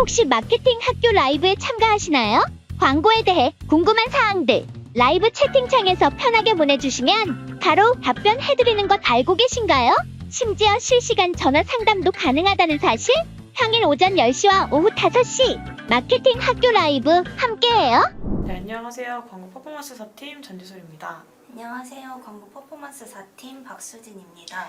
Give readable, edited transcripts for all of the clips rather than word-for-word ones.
혹시 마케팅 학교 라이브에 참가하시나요? 광고에 대해 궁금한 사항들 라이브 채팅창에서 편하게 보내주시면 바로 답변해드리는 것 알고 계신가요? 심지어 실시간 전화 상담도 가능하다는 사실? 평일 오전 10시와 오후 5시 마케팅 학교 라이브 함께해요. 네, 안녕하세요. 광고 퍼포먼스 4팀 전지솔입니다. 안녕하세요. 광고 퍼포먼스 4팀 박수진입니다.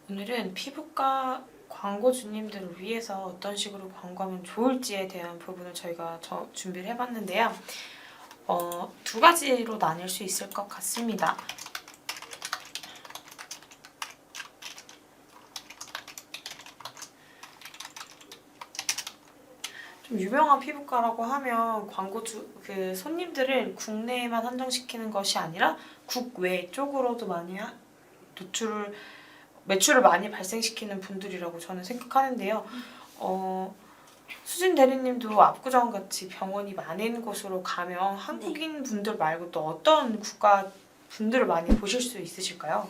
오늘은 피부과 광고주님들을 위해서 어떤 식으로 광고하면 좋을지에 대한 부분을 저희가 준비를 해봤는데요. 두 가지로 나뉠 수 있을 것 같습니다. 좀 유명한 피부과라고 하면 그 손님들을 국내에만 한정시키는 것이 아니라 국외 쪽으로도 많이 매출을 많이 발생시키는 분들이라고 저는 생각하는데요. 수진 대리님도 압구정같이 병원이 많은 곳으로 가면 한국인 분들 말고 또 어떤 국가 분들을 많이 보실 수 있으실까요?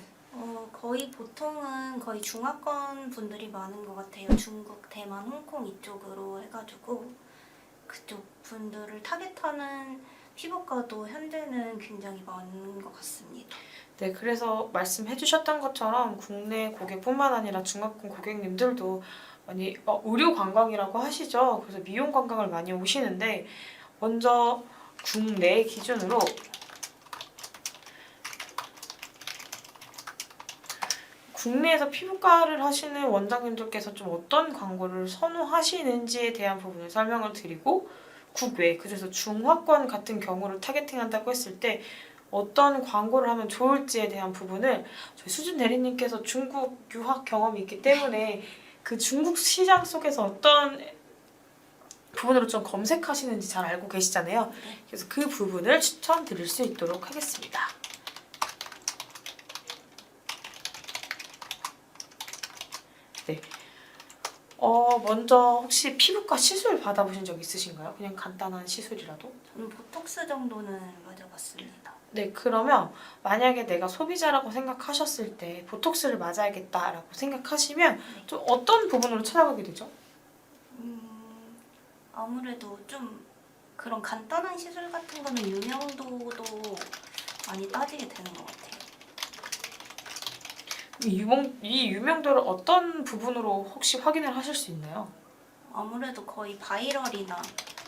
거의 보통은 거의 중화권 분들이 많은 것 같아요. 중국, 대만, 홍콩 이쪽으로 해가지고 그쪽 분들을 타겟하는 피부과도 현재는 굉장히 많은 것 같습니다. 네, 그래서 말씀해 주셨던 것처럼 국내 고객뿐만 아니라 중화권 고객님들도 많이 의료 관광이라고 하시죠. 그래서 미용 관광을 많이 오시는데 먼저 국내 기준으로 국내에서 피부과를 하시는 원장님들께서 좀 어떤 광고를 선호하시는지에 대한 부분을 설명을 드리고 국외, 그래서 중화권 같은 경우를 타겟팅한다고 했을 때 어떤 광고를 하면 좋을지에 대한 부분을 저희 수진 대리님께서 중국 유학 경험이 있기 때문에 그 중국 시장 속에서 어떤 부분으로 좀 검색하시는지 잘 알고 계시잖아요. 그래서 그 부분을 추천드릴 수 있도록 하겠습니다. 네. 먼저 혹시 피부과 시술 받아보신 적 있으신가요? 그냥 간단한 시술이라도? 저는 보톡스 정도는 맞아봤습니다. 네, 그러면 만약에 내가 소비자라고 생각하셨을 때 보톡스를 맞아야겠다라고 생각하시면 좀 어떤 부분으로 찾아가게 되죠? 아무래도 좀 그런 간단한 시술 같은 거는 유명도도 많이 따지게 되는 것 같아요. 이 유명도를 어떤 부분으로 혹시 확인을 하실 수 있나요? 아무래도 거의 바이럴이나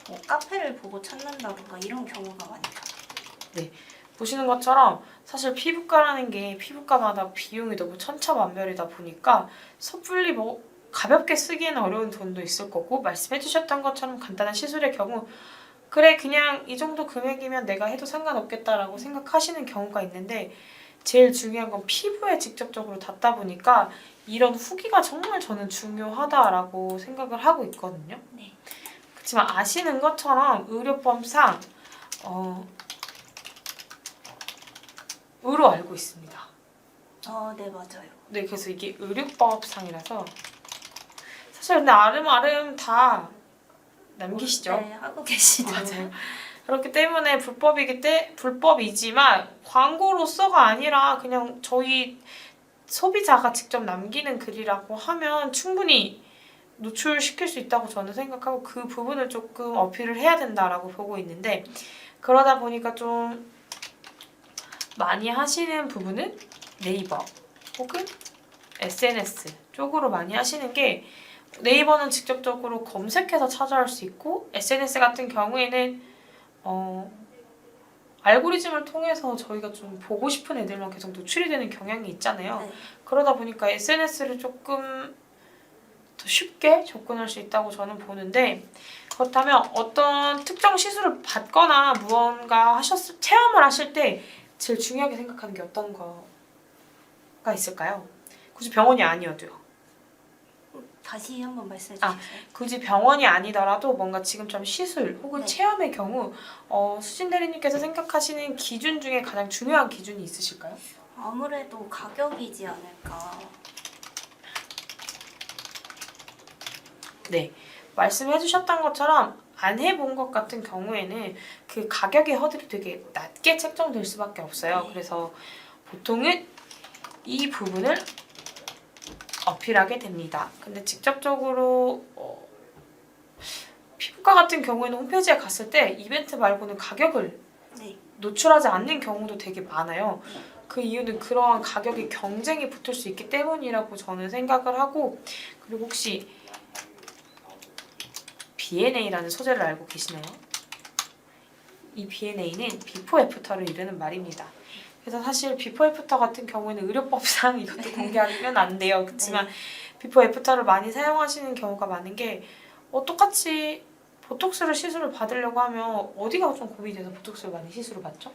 뭐 카페를 보고 찾는다던가 이런 경우가 많죠. 네, 보시는 것처럼 사실 피부과라는 게 피부과마다 비용이 너무 천차만별이다 보니까 섣불리 가볍게 쓰기에는 어려운 돈도 있을 거고 말씀해주셨던 것처럼 간단한 시술의 경우 그래 그냥 이 정도 금액이면 내가 해도 상관없겠다라고 생각하시는 경우가 있는데 제일 중요한 건 피부에 직접적으로 닿다 보니까 이런 후기가 정말 저는 중요하다라고 생각을 하고 있거든요. 네. 그렇지만 아시는 것처럼 의료법상 으로 알고 있습니다. 네, 맞아요. 네, 그래서 이게 의료법상이라서 사실 근데 아름아름 다 남기시죠? 네, 하고 계시죠. 맞아요. 그렇기 때문에 불법이지만 광고로서가 아니라 그냥 저희 소비자가 직접 남기는 글이라고 하면 충분히 노출시킬 수 있다고 저는 생각하고 그 부분을 조금 어필을 해야 된다라고 보고 있는데 그러다 보니까 좀 많이 하시는 부분은 네이버 혹은 SNS 쪽으로 많이 하시는 게 네이버는 직접적으로 검색해서 찾아올 수 있고 SNS 같은 경우에는 알고리즘을 통해서 저희가 좀 보고 싶은 애들만 계속 노출이 되는 경향이 있잖아요. 네. 그러다 보니까 SNS를 조금 더 쉽게 접근할 수 있다고 저는 보는데 그렇다면 어떤 특정 시술을 받거나 무언가 체험을 하실 때 제일 중요하게 생각하는 게 어떤 거가 있을까요? 굳이 병원이 아니어도요. 다시 한번 말씀해 주시겠어요? 굳이 병원이 아니더라도 뭔가 지금처럼 시술 혹은 네. 체험의 경우 수진 대리님께서 생각하시는 기준 중에 가장 중요한 기준이 있으실까요? 아무래도 가격이지 않을까. 네, 말씀해 주셨던 것처럼 안 해본 것 같은 경우에는 그 가격의 허들이 되게 낮게 책정될 수밖에 없어요. 네. 그래서 보통은 이 부분을 어필하게 됩니다. 근데 직접적으로 피부과 같은 경우에는 홈페이지에 갔을 때 이벤트 말고는 가격을 네. 노출하지 않는 경우도 되게 많아요. 그 이유는 그러한 가격의 경쟁이 붙을 수 있기 때문이라고 저는 생각을 하고, 그리고 혹시 BNA라는 소재를 알고 계시나요? 이 BNA는 비포 애프터를 이르는 말입니다. 그래서 사실 비포 애프터 같은 경우에는 의료법상 이것도 공개하면 안 돼요. 그렇지만 비포 애프터를 많이 사용하시는 경우가 많은 게 똑같이 보톡스를 시술을 받으려고 하면 어디가 좀 고민이 돼서 보톡스를 많이 시술을 받죠?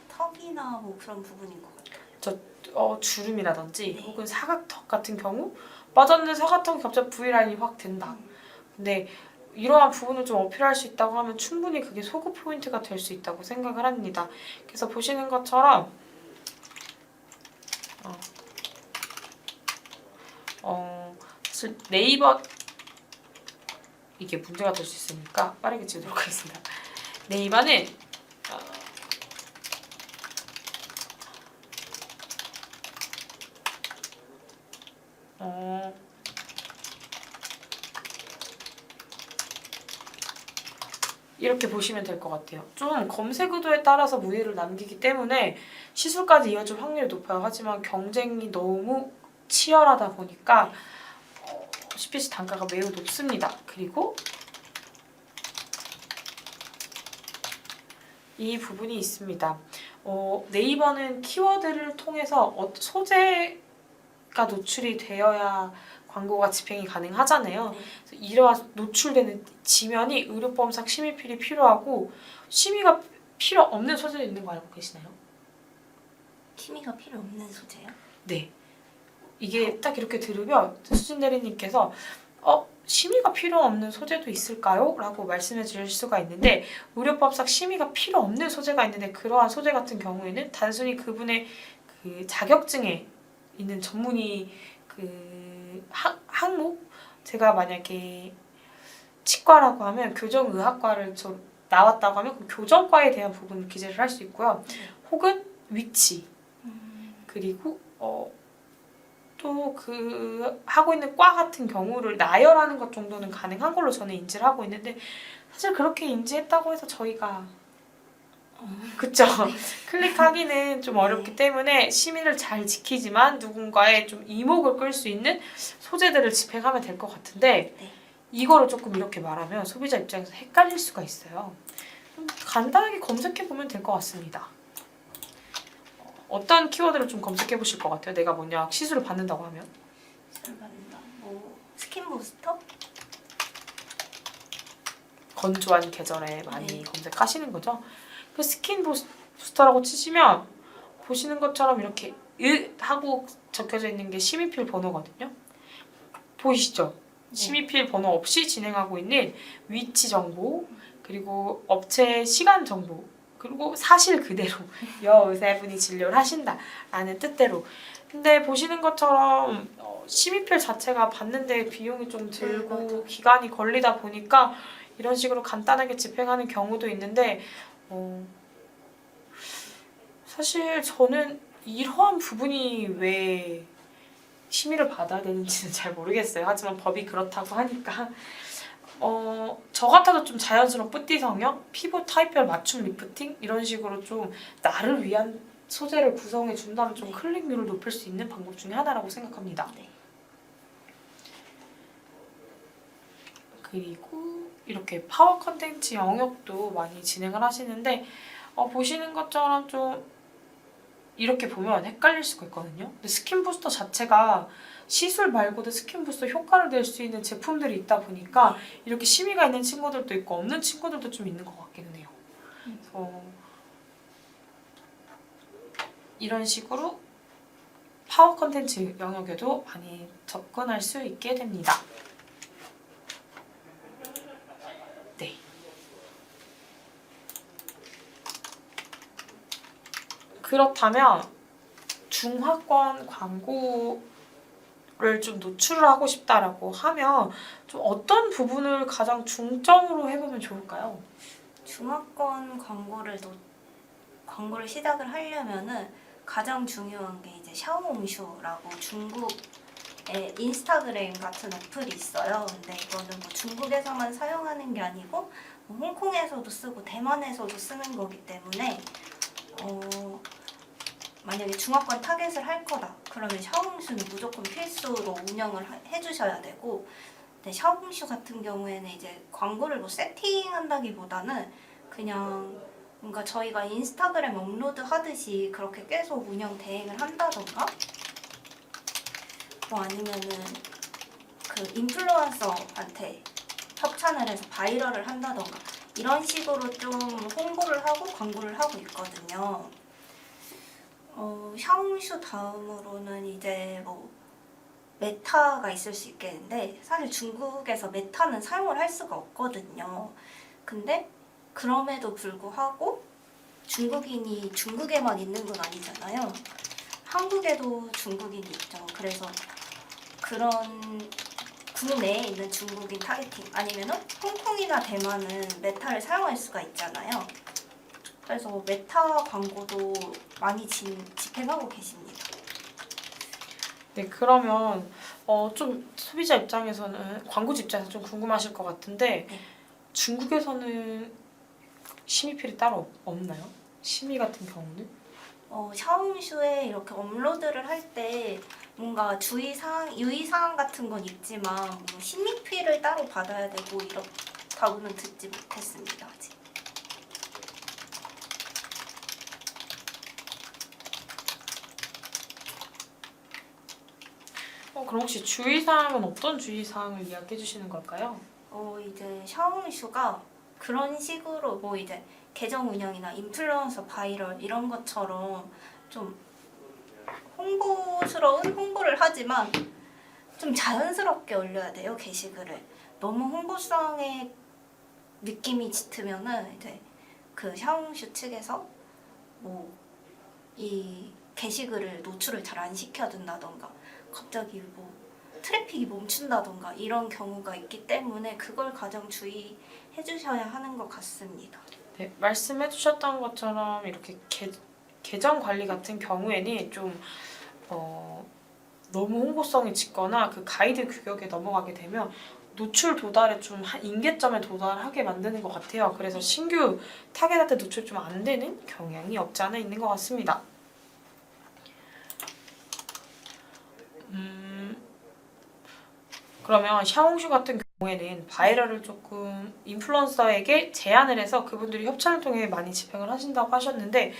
턱이나 뭐 그런 부분인 것 같아요. 주름이라든지 네. 혹은 사각턱 같은 경우 빠졌는데 사각턱이 갑자기 V라인이 확 된다. 근데 이러한 부분을 좀 어필할 수 있다고 하면 충분히 그게 소구 포인트가 될 수 있다고 생각을 합니다. 그래서 보시는 것처럼 사실 네이버 이게 문제가 될 수 있으니까 빠르게 지우도록 하겠습니다. 네이버는 이렇게 보시면 될 것 같아요. 좀 검색 의도에 따라서 무늬를 남기기 때문에 시술까지 이어질 확률이 높아요. 하지만 경쟁이 너무 치열하다 보니까 CPC 단가가 매우 높습니다. 그리고 이 부분이 있습니다. 네이버는 키워드를 통해서 소재가 노출이 되어야 광고가 집행이 가능하잖아요. 네. 그래서 이러한 노출되는 지면이 의료보험상 심의필이 필요하고 심의가 필요 없는 소재도 있는 거 알고 계시나요? 심의가 필요 없는 소재요? 네. 이게 딱 이렇게 들으면 수진 대리님께서 심의가 필요 없는 소재도 있을까요? 라고 말씀해 주실 수가 있는데 의료법상 심의가 필요 없는 소재가 있는데 그러한 소재 같은 경우에는 단순히 그분의 그 자격증에 있는 전문의 항목, 제가 만약에 치과라고 하면 교정의학과를 나왔다고 하면 그 교정과에 대한 부분을 기재를 할 수 있고요. 혹은 위치, 그리고 또 그 하고 있는 과 같은 경우를 나열하는 것 정도는 가능한 걸로 저는 인지를 하고 있는데 사실 그렇게 인지했다고 해서 저희가 그쵸? 클릭하기는 좀 어렵기 때문에 심의를 잘 지키지만 누군가의 좀 이목을 끌 수 있는 소재들을 집행하면 될 것 같은데 네. 이거를 조금 이렇게 말하면 소비자 입장에서 헷갈릴 수가 있어요. 간단하게 검색해 보면 될 것 같습니다. 어떤 키워드를 좀 검색해 보실 것 같아요? 내가 뭐냐 시술을 받는다고 하면 시술 받는다. 뭐 스킨 부스터? 건조한 계절에 많이 네. 검색하시는 거죠. 그 스킨 부스터라고 치시면 보시는 것처럼 이렇게 하고 적혀져 있는 게 심의필 번호거든요. 보이시죠? 네. 심의필 번호 없이 진행하고 있는 위치 정보, 그리고 업체 시간 정보, 그리고 사실 그대로 여의사분이 진료를 하신다라는 뜻대로. 근데 보시는 것처럼 심의필 자체가 받는데 비용이 좀 들고 기간이 걸리다 보니까 이런 식으로 간단하게 집행하는 경우도 있는데 사실 저는 이러한 부분이 왜 심의를 받아야 되는지는 잘 모르겠어요. 하지만 법이 그렇다고 하니까 저 같아도 좀 자연스러운 뿌띠 성형, 피부 타입별 맞춤 리프팅 이런 식으로 좀 나를 위한 소재를 구성해 준다면 좀 네. 클릭률을 높일 수 있는 방법 중에 하나라고 생각합니다. 네. 그리고 이렇게 파워 컨텐츠 영역도 많이 진행을 하시는데 보시는 것처럼 좀 이렇게 보면 헷갈릴 수가 있거든요. 근데 스킨 부스터 자체가 시술 말고도 스킨 부스터 효과를 낼 수 있는 제품들이 있다 보니까 이렇게 심의가 있는 친구들도 있고 없는 친구들도 좀 있는 것 같기는 해요. 그래서 이런 식으로 파워 컨텐츠 영역에도 많이 접근할 수 있게 됩니다. 네. 그렇다면 중화권 광고를 좀 노출을 하고 싶다라고 하면 좀 어떤 부분을 가장 중점으로 해보면 좋을까요? 중화권 광고를 시작을 하려면은 가장 중요한 게 이제 샤오홍슈라고 중국 인스타그램 같은 어플이 있어요. 근데 이거는 뭐 중국에서만 사용하는 게 아니고 뭐 홍콩에서도 쓰고 대만에서도 쓰는 거기 때문에 만약에 중화권 타겟을 할 거다 그러면 샤오홍슈는 무조건 필수로 운영을 해주셔야 되고, 근데 샤오홍슈 같은 경우에는 이제 광고를 뭐 세팅한다기보다는 그냥 뭔가 저희가 인스타그램 업로드 하듯이 그렇게 계속 운영 대행을 한다던가, 뭐 아니면은 그 인플루언서한테 협찬을 해서 바이럴을 한다던가 이런 식으로 좀 홍보를 하고 광고를 하고 있거든요. 샤오홍슈 다음으로는 이제 뭐 메타가 있을 수 있겠는데, 사실 중국에서 메타는 사용을 할 수가 없거든요. 근데 그럼에도 불구하고 중국인이 중국에만 있는 건 아니잖아요. 한국에도 중국인이 있죠. 그래서 그런 국내에 있는 중국인 타겟팅, 아니면은 홍콩이나 대만은 메타를 사용할 수가 있잖아요. 그래서 메타 광고도 많이 집행하고 계십니다. 네, 그러면 좀 소비자 입장에서는, 광고주 입장에서 좀 궁금하실 것 같은데, 네. 중국에서는 심의필이 따로 없나요? 심의 같은 경우는? 샤오홍슈에 이렇게 업로드를 할 때 뭔가 주의사항, 유의사항 같은 건 있지만 뭐 심의피를 따로 받아야 되고 이렇다고는 듣지 못했습니다, 아직. 그럼 혹시 주의사항은 어떤 주의사항을 이야기해 주시는 걸까요? 이제 샤오홍슈가 그런 식으로 뭐 이제 계정 운영이나 인플루언서 바이럴 이런 것처럼 좀 홍보스러운 홍보를 하지만 좀 자연스럽게 올려야 돼요, 게시글을. 너무 홍보성의 느낌이 짙으면은 이제 그 샤오홍슈 측에서 뭐 이 게시글을 노출을 잘 안 시켜준다던가 갑자기 뭐 트래픽이 멈춘다던가 이런 경우가 있기 때문에 그걸 가장 주의해 주셔야 하는 것 같습니다. 네, 말씀해 주셨던 것처럼 이렇게 계정 관리 같은 경우에는 좀 너무 홍보성이 짙거나 그 가이드 규격에 넘어가게 되면 노출 도달에 좀 임계점에 도달하게 만드는 것 같아요. 그래서 신규 타겟한테 노출 좀 안 되는 경향이 없지 않아 있는 것 같습니다. 그러면 샤오홍슈 같은 경우에는 바이럴을 조금 인플루언서에게 제안을 해서 그분들이 협찬을 통해 많이 집행을 하신다고 하셨는데,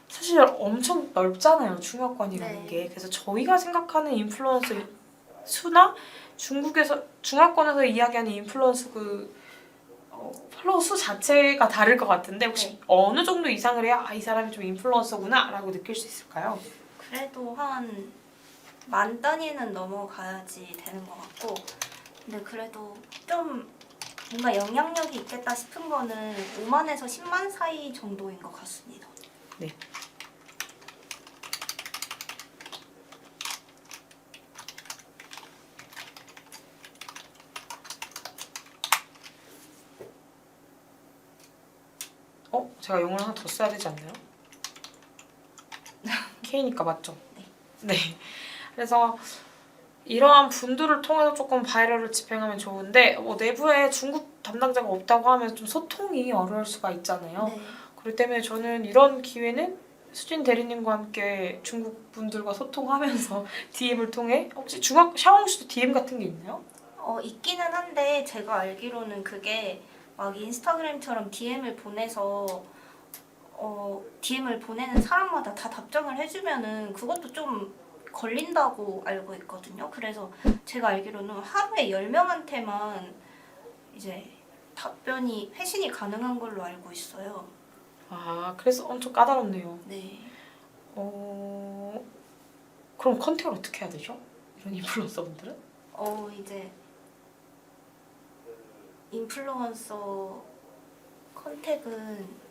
사실 엄청 넓잖아요, 중화권이라는 네. 게. 그래서 저희가 생각하는 인플루언서 수나 중화권에서 이야기하는 인플루언서 팔로워 수 자체가 다를 것 같은데, 혹시 네. 어느 정도 이상을 해야 이 사람이 좀 인플루언서구나 라고 느낄 수 있을까요? 그래도 한 10,000 단위는 넘어가야지 되는 것 같고, 근데 그래도 좀 뭔가 영향력이 있겠다 싶은 거는 5만에서 10만 사이 정도인 것 같습니다. 네. 제가 용어를 하나 더 써야 되지 않나요? K니까 맞죠? 네. 그래서 이러한 분들을 통해서 조금 바이럴을 집행하면 좋은데, 내부에 중국 담당자가 없다고 하면 좀 소통이 어려울 수가 있잖아요. 네. 그렇기 때문에 저는 이런 기회는 수진 대리님과 함께 중국 분들과 소통하면서 DM을 통해, 혹시 샤오홍슈도 DM 같은 게 있나요? 있기는 한데 제가 알기로는 그게 막 인스타그램처럼 DM을 보내서 DM을 보내는 사람마다 다 답장을 해주면은 그것도 좀 걸린다고 알고 있거든요. 그래서 제가 알기로는 하루에 10명한테만 이제 회신이 가능한 걸로 알고 있어요. 그래서 엄청 까다롭네요. 네. 그럼 컨택을 어떻게 해야 되죠? 이런 인플루언서 분들은? 이제 인플루언서 컨택은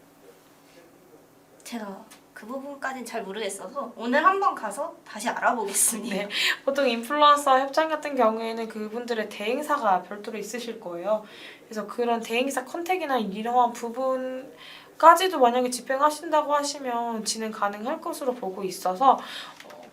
제가 그 부분까지는 잘 모르겠어서 오늘 한번 가서 다시 알아보겠습니다. 네. 보통 인플루언서 협찬 같은 경우에는 그분들의 대행사가 별도로 있으실 거예요. 그래서 그런 대행사 컨택이나 이러한 부분까지도 만약에 집행하신다고 하시면 진행 가능할 것으로 보고 있어서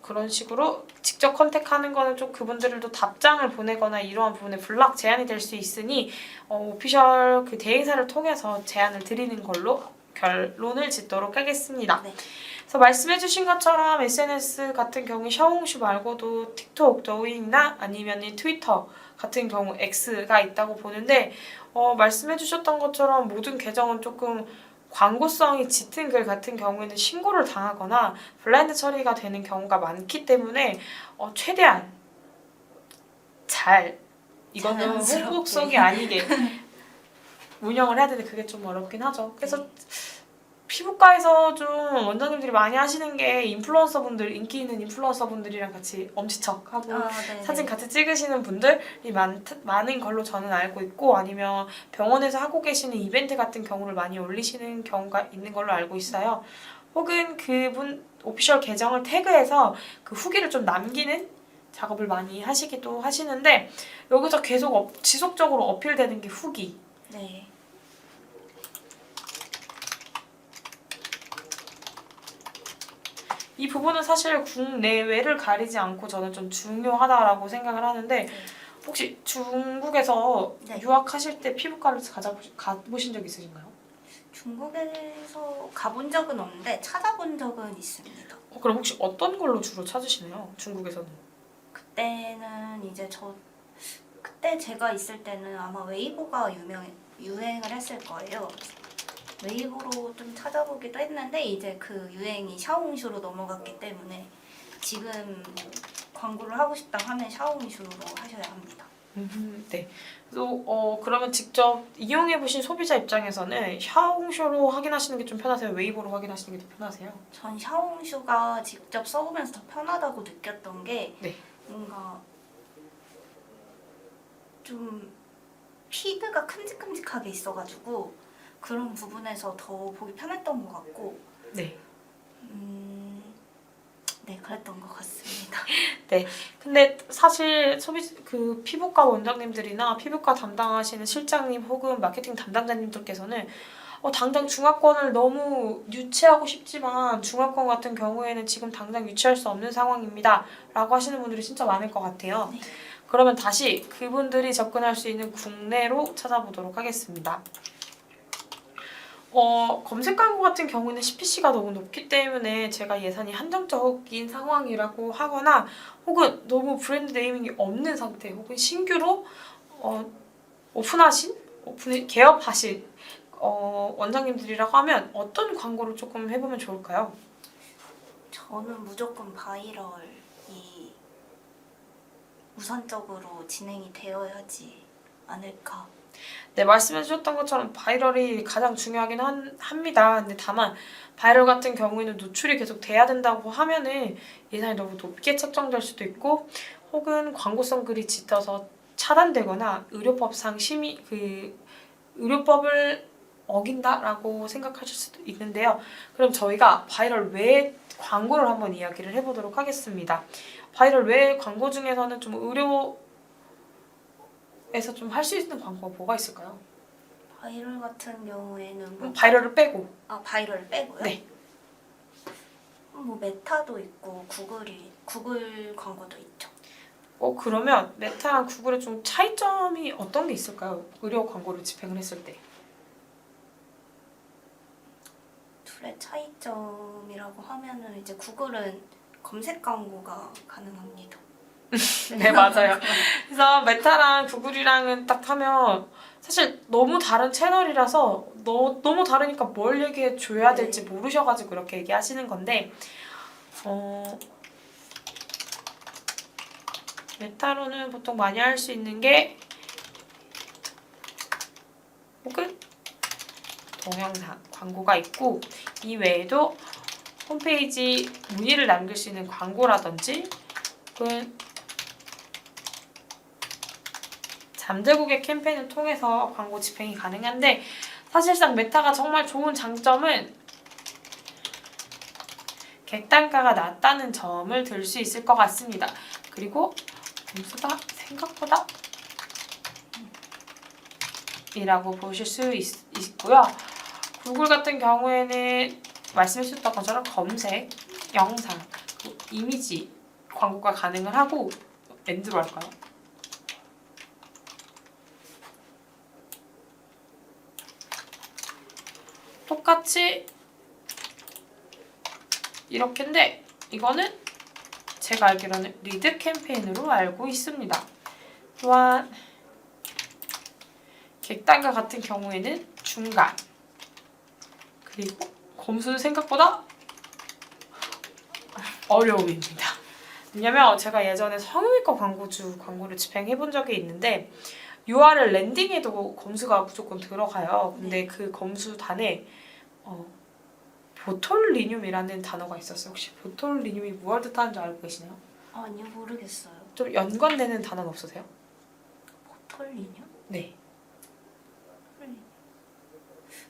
그런 식으로 직접 컨택하는 거는 좀 그분들도 답장을 보내거나 이러한 부분에 블락 제한이 될 수 있으니 오피셜 그 대행사를 통해서 제안을 드리는 걸로 결론을 짓도록 하겠습니다. 네. 그래서 말씀해주신 것처럼 SNS 같은 경우 샤오홍슈 말고도 틱톡, 더윈이나 아니면 트위터 같은 경우 X가 있다고 보는데 말씀해주셨던 것처럼 모든 계정은 조금 광고성이 짙은 글 같은 경우에는 신고를 당하거나 블라인드 처리가 되는 경우가 많기 때문에 최대한 잘 이거는 자연스럽게. 홍보성이 아니게 운영을 해야 되는데 그게 좀 어렵긴 하죠. 그래서 피부과에서 좀 원장님들이 많이 하시는 게 인플루언서분들, 인기 있는 인플루언서분들이랑 같이 엄지척하고 네네. 사진 같이 찍으시는 분들이 많은 걸로 저는 알고 있고 아니면 병원에서 하고 계시는 이벤트 같은 경우를 많이 올리시는 경우가 있는 걸로 알고 있어요. 혹은 그분 오피셜 계정을 태그해서 그 후기를 좀 남기는 작업을 많이 하시기도 하시는데 여기서 계속 지속적으로 어필되는 게 후기. 네. 이 부분은 사실 국내외를 가리지 않고 저는 좀 중요하다라고 생각을 하는데 혹시 중국에서 네. 유학하실 때 피부과를 가보신 적 있으신가요? 중국에서 가본 적은 없는데 찾아본 적은 있습니다. 그럼 혹시 어떤 걸로 주로 찾으시나요? 중국에서는? 그때는 이제 그때 제가 있을 때는 아마 웨이보가 유행을 했을 거예요. 웨이보로 좀 찾아보기도 했는데 이제 그 유행이 샤오홍슈로 넘어갔기 때문에 지금 광고를 하고 싶다 하면 샤오홍슈로 하셔야 합니다. 네. 그래서 그러면 직접 이용해보신 소비자 입장에서는 샤오홍쇼로 확인하시는 게 좀 편하세요? 웨이보로 확인하시는 게 더 편하세요? 전 샤오홍슈가 직접 써보면서 더 편하다고 느꼈던 게 네. 뭔가 좀 피드가 큼직큼직하게 있어가지고 그런 부분에서 더 보기 편했던 것 같고 네. 네, 그랬던 것 같습니다. 근데 사실 그 피부과 원장님들이나 피부과 담당하시는 실장님 혹은 마케팅 담당자님들께서는 당장 중화권을 너무 유치하고 싶지만 중화권 같은 경우에는 지금 당장 유치할 수 없는 상황입니다 라고 하시는 분들이 진짜 많을 것 같아요. 네. 그러면 다시 그분들이 접근할 수 있는 국내로 찾아보도록 하겠습니다. 검색 광고 같은 경우는 CPC가 너무 높기 때문에 제가 예산이 한정적인 상황이라고 하거나 혹은 너무 브랜드 네이밍이 없는 상태 혹은 신규로 개업하신 원장님들이라고 하면 어떤 광고를 조금 해보면 좋을까요? 저는 무조건 바이럴이 우선적으로 진행이 되어야지 않을까. 네, 말씀해주셨던 것처럼 바이럴이 가장 중요하긴 합니다. 근데 다만 바이럴 같은 경우에는 노출이 계속 돼야 된다고 하면은 예산이 너무 높게 책정될 수도 있고 혹은 광고성 글이 짙어서 차단되거나 의료법상 의료법을 어긴다라고 생각하실 수도 있는데요. 그럼 저희가 바이럴 외에 광고를 한번 이야기를 해보도록 하겠습니다. 바이럴 외 광고 중에서는 좀 의료에서 좀 할 수 있는 광고가 뭐가 있을까요? 바이럴 같은 경우에는 뭐 바이럴을 빼고. 바이럴 빼고요? 네. 뭐 메타도 있고 구글 광고도 있죠. 그러면 메타랑 구글의 좀 차이점이 어떤 게 있을까요? 의료 광고를 집행을 했을 때. 둘의 차이점이라고 하면은 이제 구글은 검색 광고가 가능합니다. 네, 맞아요. 그래서 메타랑 구글이랑은 딱 하면 사실 너무 다른 채널이라서 너무 다르니까 뭘 얘기해 줘야 될지 모르셔가지고 그렇게 얘기하시는 건데 메타로는 보통 많이 할 수 있는 게 혹은 동영상 광고가 있고 이 외에도 홈페이지 문의를 남길 수 있는 광고라든지 혹은 잠재고객 캠페인을 통해서 광고 집행이 가능한데 사실상 메타가 정말 좋은 장점은 객단가가 낮다는 점을 들 수 있을 것 같습니다. 그리고 점수가 생각보다 이라고 보실 수 있고요. 구글 같은 경우에는 말씀해주셨던 것처럼 검색, 영상, 이미지 광고가 가능을 하고 엔드로 할까요? 똑같이 이렇게인데 이거는 제가 알기로는 리드 캠페인으로 알고 있습니다. 또한 객단과 같은 경우에는 중간, 그리고 검수는 생각보다 어려움입니다. 왜냐면 제가 예전에 성형외과 광고주 광고를 집행해본 적이 있는데 URL 랜딩에도 검수가 무조건 들어가요. 근데 그 검수단에 보톨리듐이라는 단어가 있었어요. 혹시 보톨리듐이 무엇을 뜻하는 줄 알고 계시나요? 아니요, 모르겠어요. 좀 연관되는 단어는 없으세요? 보톨리듐? 네.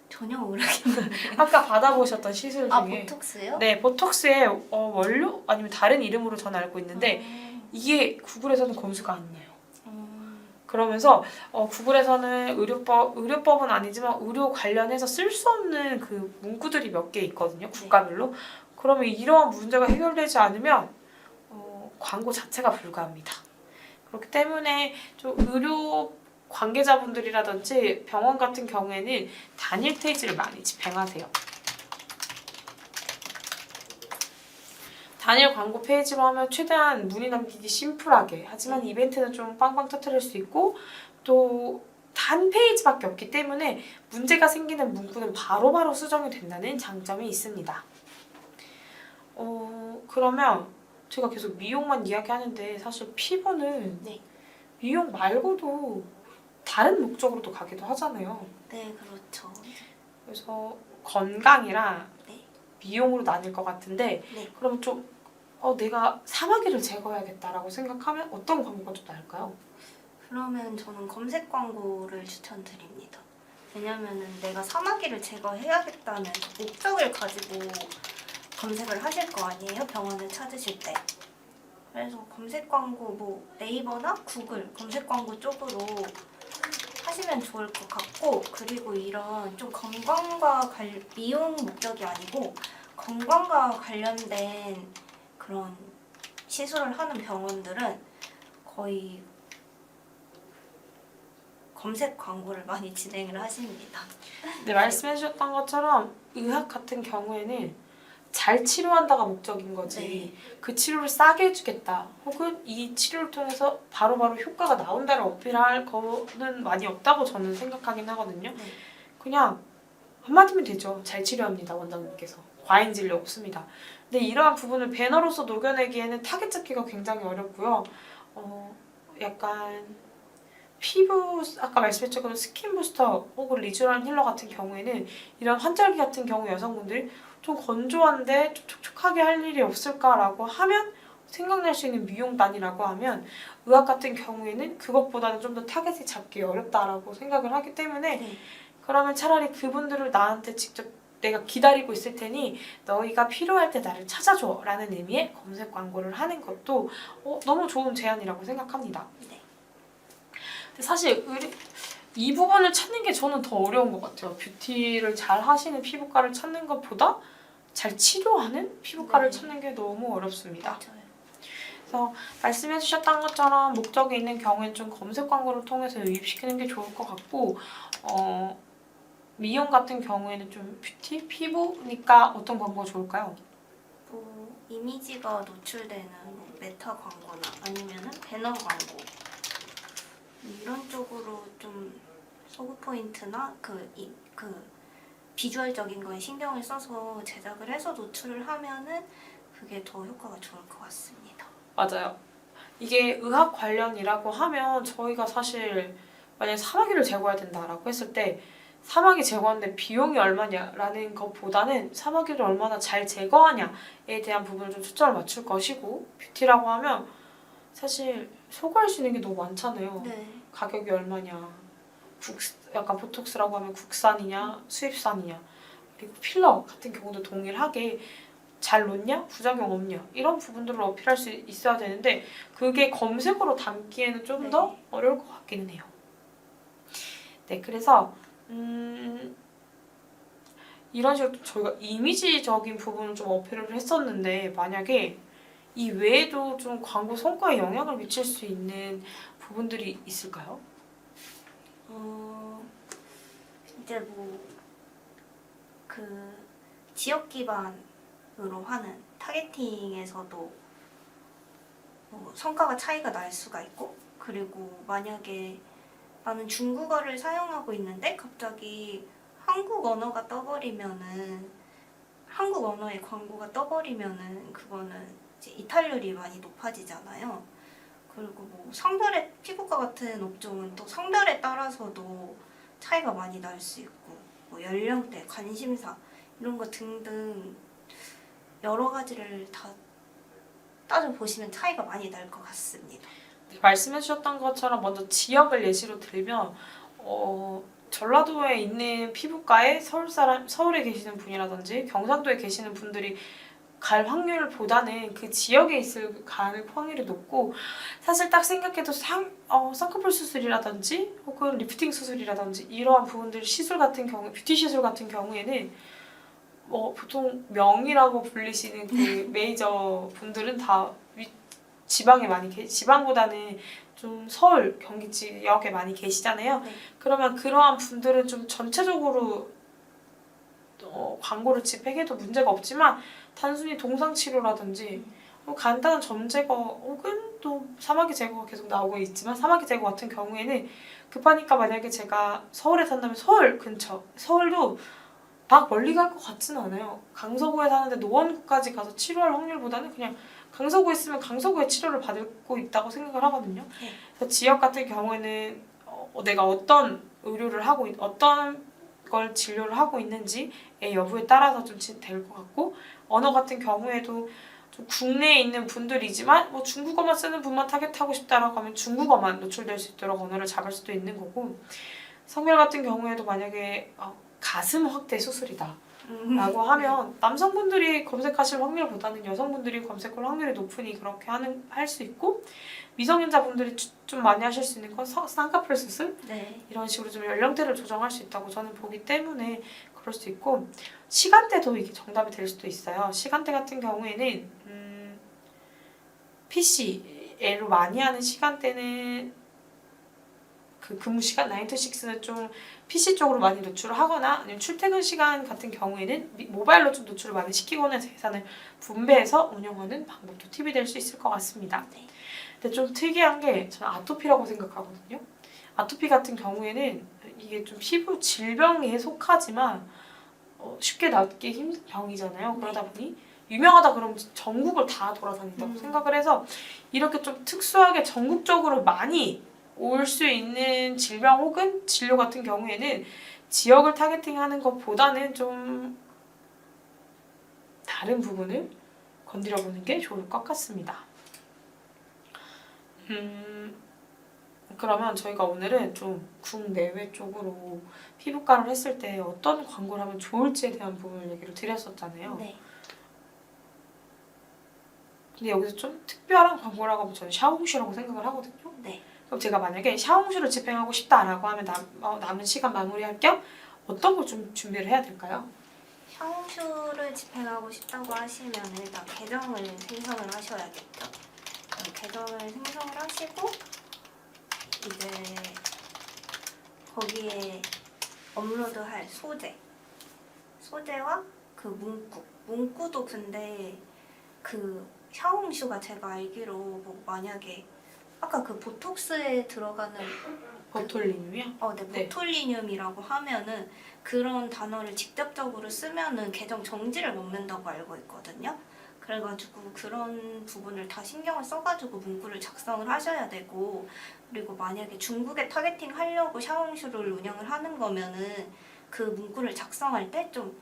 전혀 모르겠는데. 아까 받아보셨던 시술 중에 아, 보톡스요? 네, 보톡스의 원료 아니면 다른 이름으로 저는 알고 있는데 이게 구글에서는 검수가 안 나요. 그러면서 구글에서는 의료법은 아니지만 의료 관련해서 쓸 수 없는 그 문구들이 몇 개 있거든요. 국가별로. 그러면 이러한 문제가 해결되지 않으면 광고 자체가 불가합니다. 그렇기 때문에 좀 의료 관계자분들이라든지 병원 같은 경우에는 단일 페이지를 많이 집행하세요. 단일 광고 페이지로 하면 최대한 문의 남기기 심플하게, 하지만 이벤트는 좀 빵빵 터뜨릴 수 있고 또 단 페이지밖에 없기 때문에 문제가 생기는 문구는 바로바로 수정이 된다는 장점이 있습니다. 그러면 제가 계속 미용만 이야기하는데 사실 피부는 네. 미용 말고도 다른 목적으로도 가기도 하잖아요. 네, 그렇죠. 그래서 건강이랑 네. 미용으로 나뉠 것 같은데 네. 그럼 좀 내가 사마귀를 제거해야겠다라고 생각하면 어떤 광고가 좀 나을까요? 그러면 저는 검색 광고를 추천드립니다. 왜냐면은 내가 사마귀를 제거해야겠다는 목적을 가지고 검색을 하실 거 아니에요? 병원을 찾으실 때. 그래서 검색 광고 뭐 네이버나 구글 검색 광고 쪽으로 하시면 좋을 것 같고, 그리고 이런 좀 건강과 미용 목적이 아니고 건강과 관련된 그런 시술을 하는 병원들은 거의 검색 광고를 많이 진행을 하십니다. 네, 말씀해주셨던 것처럼 의학 같은 경우에는 잘 치료한다가 목적인 거지 네. 그 치료를 싸게 해주겠다 혹은 이 치료를 통해서 바로바로 효과가 나온다를 어필할 거는 많이 없다고 저는 생각하긴 하거든요. 네. 그냥 한마디면 되죠. 잘 치료합니다. 원장님께서. 과잉 진료 없습니다. 근데 이러한 부분을 배너로서 녹여내기에는 타겟 잡기가 굉장히 어렵고요. 약간 피부, 아까 말씀했던 스킨 부스터 혹은 리쥬란 힐러 같은 경우에는 이런 환절기 같은 경우 여성분들이 좀 건조한데 좀 촉촉하게 할 일이 없을까라고 하면 생각날 수 있는 미용단이라고 하면 의학 같은 경우에는 그것보다는 좀 더 타겟이 잡기 어렵다라고 생각을 하기 때문에 네. 그러면 차라리 그분들을 나한테 직접 내가 기다리고 있을 테니 너희가 필요할 때 나를 찾아줘 라는 의미의 검색 광고를 하는 것도 너무 좋은 제안이라고 생각합니다. 네. 근데 사실 이 부분을 찾는 게 저는 더 어려운 것 같아요. 뷰티를 잘 하시는 피부과를 찾는 것보다 잘 치료하는 피부과를 네. 찾는 게 너무 어렵습니다. 맞아요. 그래서 말씀해주셨던 것처럼 목적이 있는 경우에는 좀 검색 광고를 통해서 유입시키는 게 좋을 것 같고 미용 같은 경우에는 좀 뷰티? 피부니까 어떤 광고가 좋을까요? 뭐 이미지가 노출되는 뭐 메타 광고나 아니면은 배너 광고 이런 쪽으로 좀 소구 포인트나 그 비주얼적인 거에 신경을 써서 제작을 해서 노출을 하면은 그게 더 효과가 좋을 것 같습니다. 맞아요. 이게 의학 관련이라고 하면 저희가 사실 만약에 사마귀를 제거해야 된다라고 했을 때 사마귀 제거하는데 비용이 얼마냐라는 것보다는 사마귀를 얼마나 잘 제거하냐에 대한 부분을 좀 초점을 맞출 것이고 뷰티라고 하면 사실 소구할 수 있는 게 너무 많잖아요. 네. 가격이 얼마냐, 약간 보톡스라고 하면 국산이냐, 수입산이냐, 그리고 필러 같은 경우도 동일하게 잘 놓냐, 부작용 없냐 이런 부분들을 어필할 수 있어야 되는데 그게 검색으로 담기에는 좀 더 네. 어려울 것 같기는 해요. 네, 그래서 이런 식으로 저희가 이미지적인 부분을 좀 어필을 했었는데 만약에 이 외에도 좀 광고 성과에 영향을 미칠 수 있는 부분들이 있을까요? 이제 뭐 그 지역 기반으로 하는 타겟팅에서도 뭐 성과가 차이가 날 수가 있고, 그리고 만약에 나는 중국어를 사용하고 있는데 갑자기 한국 언어가 떠버리면은, 한국 언어의 광고가 떠버리면은 그거는 이제 이탈률이 많이 높아지잖아요. 그리고 뭐 성별의 피부과 같은 업종은 또 성별에 따라서도 차이가 많이 날 수 있고, 뭐 연령대, 관심사 이런 거 등등 여러 가지를 다 따져보시면 차이가 많이 날 것 같습니다. 네, 말씀해주셨던 것처럼 먼저 지역을 예시로 들면 전라도에 있는 피부과에 서울에 계시는 분이라든지 경상도에 계시는 분들이 갈 확률보다는 그 지역에 갈 확률이 높고, 사실 딱 생각해도 쌍꺼풀 수술이라든지 혹은 리프팅 수술이라든지 이러한 부분들 시술 같은 경우, 뷰티 시술 같은 경우에는 보통 명이라고 불리시는 그 메이저 분들은 다 지방에 지방보다는 좀 서울, 경기 지역에 많이 계시잖아요. 네. 그러면 그러한 분들은 좀 전체적으로 광고를 집행해도 문제가 없지만, 단순히 동상 치료라든지 간단한 점 제거 혹은 또 사마귀 제거가 계속 나오고 있지만, 사마귀 제거 같은 경우에는 급하니까 만약에 제가 서울에 산다면 서울 근처, 서울도 막 멀리 갈 것 같지는 않아요. 강서구에 사는데 노원구까지 가서 치료할 확률보다는 그냥 강서구에 있으면 강서구에 치료를 받고 있다고 생각을 하거든요. 네. 그래서 지역 같은 경우에는 내가 어떤 의료를 하고 어떤 걸 진료를 하고 있는지의 여부에 따라서 좀 될 것 같고, 언어 같은 경우에도 좀 국내에 있는 분들이지만 뭐 중국어만 쓰는 분만 타겟하고 싶다라고 하면 중국어만 노출될 수 있도록 언어를 잡을 수도 있는 거고, 성별 같은 경우에도 만약에 가슴 확대 수술이다 라고 하면 남성분들이 검색하실 확률보다는 여성분들이 검색할 확률이 높으니 그렇게 할 수 있고, 미성년자분들이 좀 많이 하실 수 있는 건 쌍꺼풀 수술? 네. 이런 식으로 좀 연령대를 조정할 수 있다고 저는 보기 때문에 그럴 수 있고, 시간대도 이게 정답이 될 수도 있어요. 시간대 같은 경우에는 PC로 많이 하는 시간대는 그 근무 시간 9 to 6는 좀 PC 쪽으로 많이 노출을 하거나, 아니면 출퇴근 시간 같은 경우에는 모바일로 좀 노출을 많이 시키거나 해서 예산을 분배해서 운영하는 방법도 팁이 될 수 있을 것 같습니다. 네. 근데 좀 특이한 게 저는 아토피라고 생각하거든요. 아토피 같은 경우에는 이게 좀 피부 질병에 속하지만 쉽게 낫기 힘든 병이잖아요. 그러다 보니 유명하다 그러면 전국을 다 돌아다닌다고 생각을 해서, 이렇게 좀 특수하게 전국적으로 많이 올 수 있는 질병 혹은 진료 같은 경우에는 지역을 타겟팅하는 것보다는 좀 다른 부분을 건드려 보는 게 좋을 것 같습니다. 그러면 저희가 오늘은 좀 국내외 쪽으로 피부과를 했을 때 어떤 광고를 하면 좋을지에 대한 부분을 얘기를 드렸었잖아요. 네. 근데 여기서 좀 특별한 광고라고 하면 저는 샤워홍슈라고 생각을 하거든요. 네. 그럼 제가 만약에 샤워홍슈를 집행하고 싶다라고 하면 남은 시간 마무리할 겸 어떤 걸 좀 준비를 해야 될까요? 샤워슈를 집행하고 싶다고 하시면 일단 계정을 생성을 하셔야겠죠. 계정을 생성을 하시고 이제 거기에 업로드할 소재와 그 문구도 근데 그 샤워홍슈가 제가 알기로 뭐 만약에 아까 그 보톡스에 들어가는 버톨리늄이요? 네, 네. 보톨리늄이라고 하면은 그런 단어를 직접적으로 쓰면은 계정 정지를 먹는다고 알고 있거든요. 그래가지고 그런 부분을 다 신경을 써가지고 문구를 작성을 하셔야 되고, 그리고 만약에 중국에 타겟팅 하려고 샤워홍슈를 운영을 하는 거면은 그 문구를 작성할 때 좀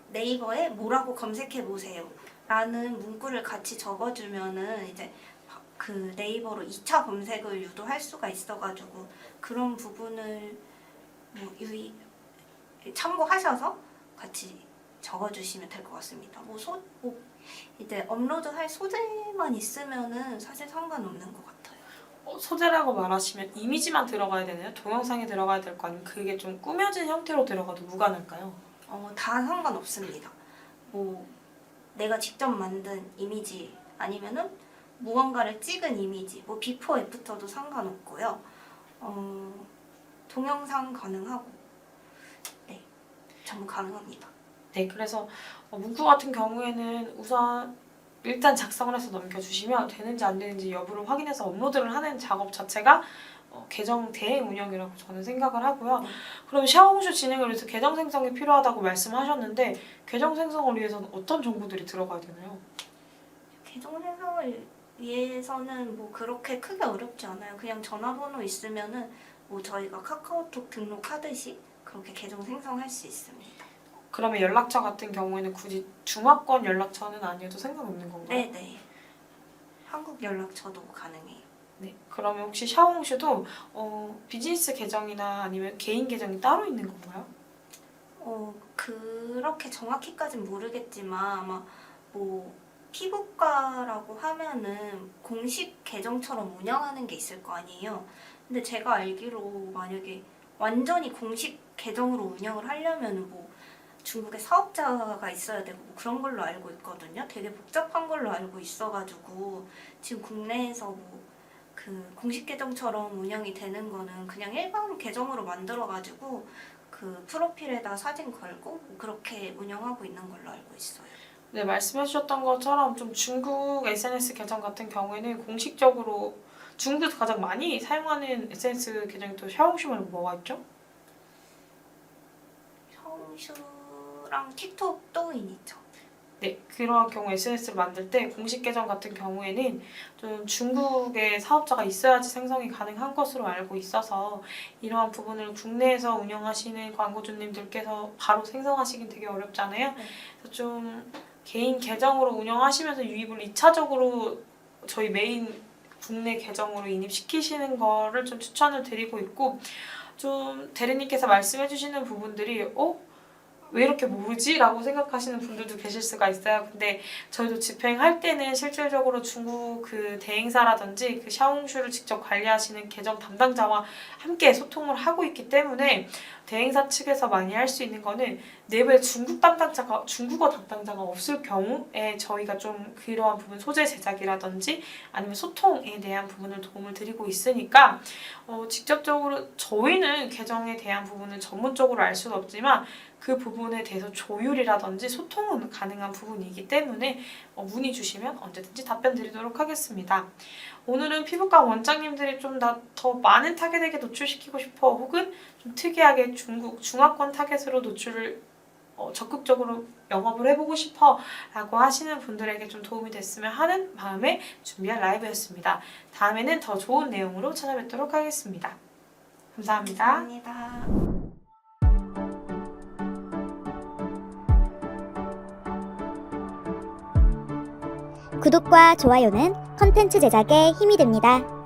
네이버에 뭐라고 검색해 보세요 라는 문구를 같이 적어주면은 이제 그 네이버로 2차 검색을 유도할 수가 있어가지고 그런 부분을 뭐 참고하셔서 같이 적어주시면 될 것 같습니다. 이제 업로드할 소재만 있으면은 사실 상관없는 것 같아요. 소재라고 말하시면 이미지만 들어가야 되나요? 동영상이 들어가야 될 거 아니면 그게 좀 꾸며진 형태로 들어가도 무관할까요? 다 상관없습니다. 뭐 내가 직접 만든 이미지 아니면은 무언가를 찍은 이미지, 뭐 비포 애프터도 상관없고요. 동영상 가능하고, 네, 전부 가능합니다. 네, 그래서 문구 같은 경우에는 우선 일단 작성을 해서 넘겨주시면 되는지 안 되는지 여부를 확인해서 업로드를 하는 작업 자체가 계정 대행 운영이라고 저는 생각을 하고요. 그럼 샤워홈쇼 진행을 위해서 계정 생성이 필요하다고 말씀하셨는데 계정 생성을 위해서는 어떤 정보들이 들어가야 되나요? 계정 생성을 위해서는 뭐 그렇게 크게 어렵지 않아요. 그냥 전화번호 있으면은 뭐 저희가 카카오톡 등록하듯이 그렇게 계정 생성할 수 있습니다. 그러면 연락처 같은 경우에는 굳이 중화권 연락처는 아니어도 상관없는 건가요? 네네. 한국 연락처도 가능해요. 네. 그러면 혹시 샤오홍슈도 비즈니스 계정이나 아니면 개인 계정이 따로 있는 건가요? 그렇게 정확히까진 모르겠지만 아마 뭐 피부과라고 하면은 공식 계정처럼 운영하는 게 있을 거 아니에요. 근데 제가 알기로 만약에 완전히 공식 계정으로 운영을 하려면은 뭐 중국에 사업자가 있어야 되고 뭐 그런 걸로 알고 있거든요. 되게 복잡한 걸로 알고 있어가지고 지금 국내에서 뭐 그 공식 계정처럼 운영이 되는 거는 그냥 일반 계정으로 만들어가지고 그 프로필에다 사진 걸고 뭐 그렇게 운영하고 있는 걸로 알고 있어요. 네, 말씀해주셨던 것처럼 좀 중국 SNS 계정 같은 경우에는 공식적으로 중국에서 가장 많이 사용하는 SNS 계정이 또 샤오홍슈 말고 뭐가 있죠? 샤오슈랑 틱톡 또인 있죠. 네, 그러한 경우 SNS를 만들 때 공식 계정 같은 경우에는 좀 중국의 사업자가 있어야지 생성이 가능한 것으로 알고 있어서 이러한 부분을 국내에서 운영하시는 광고주님들께서 바로 생성하시긴 되게 어렵잖아요. 네. 그래서 좀 개인 계정으로 운영하시면서 유입을 2차적으로 저희 메인 국내 계정으로 인입시키시는 거를 좀 추천을 드리고 있고, 좀 대리님께서 말씀해 주시는 부분들이 왜 이렇게 모르지? 라고 생각하시는 분들도 계실 수가 있어요. 근데 저희도 집행할 때는 실질적으로 중국 그 대행사라든지 그 샤오홍슈를 직접 관리하시는 계정 담당자와 함께 소통을 하고 있기 때문에 대행사 측에서 많이 할 수 있는 거는 내부에 중국어 담당자가 없을 경우에 저희가 좀 그러한 부분 소재 제작이라든지 아니면 소통에 대한 부분을 도움을 드리고 있으니까 직접적으로 저희는 계정에 대한 부분은 전문적으로 알 수는 없지만 그 부분에 대해서 조율이라든지 소통은 가능한 부분이기 때문에 문의 주시면 언제든지 답변 드리도록 하겠습니다. 오늘은 피부과 원장님들이 좀 더 많은 타겟에게 노출시키고 싶어 혹은 좀 특이하게 중화권 타겟으로 노출을 적극적으로 영업을 해보고 싶어 라고 하시는 분들에게 좀 도움이 됐으면 하는 마음에 준비한 라이브였습니다. 다음에는 더 좋은 내용으로 찾아뵙도록 하겠습니다. 감사합니다. 감사합니다. 구독과 좋아요는 컨텐츠 제작에 힘이 됩니다.